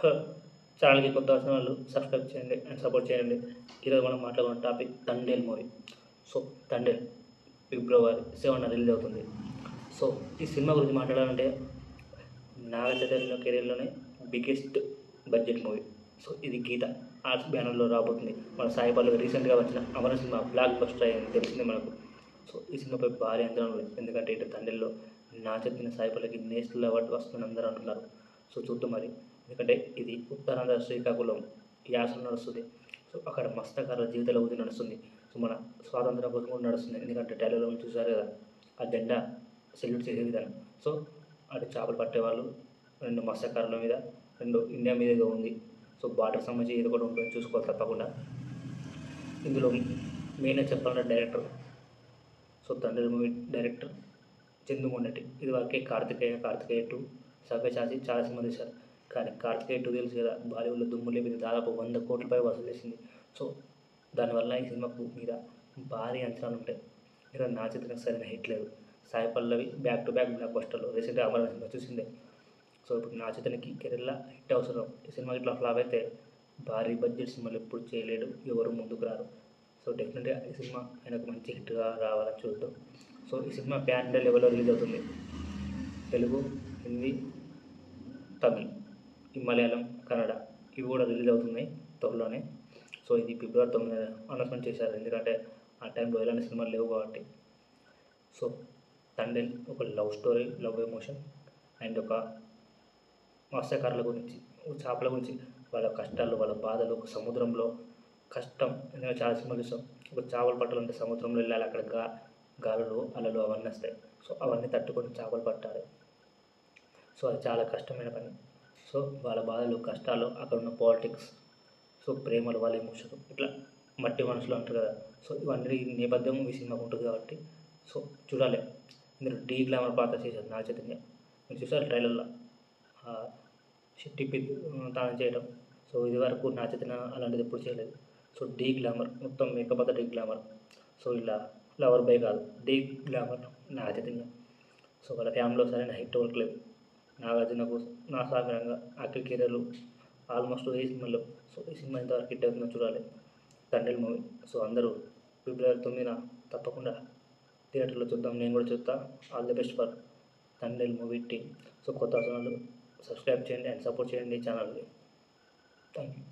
హ, ఛానల్కి కొత్త వచ్చిన వాళ్ళు సబ్స్క్రైబ్ చేయండి అండ్ సపోర్ట్ చేయండి. ఈరోజు మనం మాట్లాడుకున్న topic Thandel movie. So Thandel February 7 release అవుతుంది. సో ఈ సినిమా గురించి మాట్లాడాలంటే నాగ చైతన్య కెరీర్లోనే బిగ్గెస్ట్ బడ్జెట్ మూవీ. సో ఇది గీత ఆర్ట్స్ బ్యానర్లో రాబోతుంది. మన సాయి పల్లవి రీసెంట్గా వచ్చిన అమర సినిమా బ్లాక్ బస్టర్ అయ్యింది తెలిసింది మనకు. సో ఈ సినిమాపై భారీ అంచనాలు ఉన్నాయి. ఎందుకంటే ఇటు తండేల్లో నా చెప్పిన సాయి పల్లవికి నేషనల్ అవార్డు వస్తుందని అందరూ అంటున్నారు. సో చూద్దాం మరి. ఎందుకంటే ఇది ఉత్తరాంధ్ర శ్రీకాకుళం యాసలో నడుస్తుంది. సో అక్కడ మత్స్యకారుల జీవితాల గురించి నడుస్తుంది. సో మన స్వాతంత్రం కోసం కూడా నడుస్తుంది. ఎందుకంటే టైలర్లో చూసారు కదా ఆ జెండా సెల్యూట్ చేసే విధానం. సో అటు చేపలు పట్టేవాళ్ళు 2 మత్స్యకారుల మీద, 2 ఇండియా మీదుగా ఉంది. సో బార్డర్ సంబంధించి ఇది కూడా ఉంటుంది చూసుకోవాలి తప్పకుండా. ఇందులో మెయిన్గా చెప్పాలంటే డైరెక్టర్, సో తండ్రి మూవీ డైరెక్టర్ చందు మొండటి. ఇది వరకే కార్తికేయ 2, సవ్యసాచి చాలా సినిమా తీశారు. కానీ కార్తికేయ 2 తెలుసు కదా, బాలీవుడ్లో దుమ్ము లేపింది, దాదాపు 100 కోట్ల పై వసూలు చేసింది. సో దానివల్ల ఈ సినిమాకు మీద భారీ అంచనాలు ఉంటాయి. ఇక్కడ నా చిత్రం సరైన హిట్ లేదు. Sai Pallavi back to back black బస్టర్లు రీసెంట్గా అమర సినిమా చూసిందే. సో ఇప్పుడు నా చిత్రానికి కెరీర్లో హిట్ అవసరం. ఈ సినిమా ఇట్లా ఫ్లాప్ అయితే భారీ బడ్జెట్ సినిమాలు ఎప్పుడు చేయలేడు, ఎవరు ముందుకు రారు. సో డెఫినెట్గా ఈ సినిమా ఆయనకు మంచి హిట్గా రావాలని చూద్దాం. సో ఈ సినిమా ప్యాన్ ఇండియా లెవెల్లో రిలీజ్ అవుతుంది. తెలుగు, హిందీ, తమిళ్, మలయాళం, కన్నడ ఇవి కూడా రిలీజ్ అవుతున్నాయి త్వరలోనే. సో ఇది February 9 అనౌన్స్మెంట్ చేశారు. ఎందుకంటే ఆ టైంలో ఎలాంటి సినిమాలు లేవు కాబట్టి. సో తండేల్ ఒక love story, love emotion and ఒక మత్స్యకారుల గురించి, చేపల గురించి, వాళ్ళ కష్టాలు, వాళ్ళ బాధలు, ఒక సముద్రంలో కష్టం. ఎందుకంటే చాలా సినిమాలు చూసాం. ఒక చేపలు పట్టాలంటే సముద్రంలో వెళ్ళాలి, అక్కడ గాలులు అలలు అవన్నీ వస్తాయి. సో అవన్నీ తట్టుకొని చేపలు పట్టాలి. సో అది చాలా కష్టమైన పని. సో వాళ్ళ బాధలు, కష్టాలు, అక్కడ ఉన్న పాలిటిక్స్, సో ప్రేమలు, వాళ్ళ ఎమోషన్లు, ఇట్లా మట్టి మనుషులు అంటారు కదా. సో ఇవన్నీ నేపథ్యం ఈ సినిమాకు ఉంటుంది కాబట్టి సో చూడాలి. ఇందులో డీ గ్లామర్ పాత్ర చేశారు నాగ చైతన్య. మీరు చూసారు ట్రైలర్లో టిప్పి తాను చేయడం. సో ఇది వరకు నాగ చైతన్య అలాంటిది ఎప్పుడు చేయలేదు. సో డీ గ్లామర్ మొత్తం మేకప్ అంతా డీ గ్లామర్. సో ఇలా లవర్ బై కాదు, D glamour Naga Chaitanya. So వాళ్ళ ఫ్యామిలీలో సరైన హిట్ వర్క్ లేదు. నాగార్జునకు నా సాగరంగా అఖిల్ కెరీర్లు ఆల్మోస్ట్ ఈ సినిమాలో. సో ఈ సినిమా ఎంతవరకు హిట్ అవుతుందో చూడాలి. తండేల్ మూవీ. సో అందరూ February 9 తప్పకుండా థియేటర్లో చూద్దాం. నేను కూడా చూస్తా. All the best for Thandel movie team. So కొత్త ఛానల్ సబ్స్క్రైబ్ చేయండి అండ్ సపోర్ట్ చేయండి ఛానల్ని. Thank you.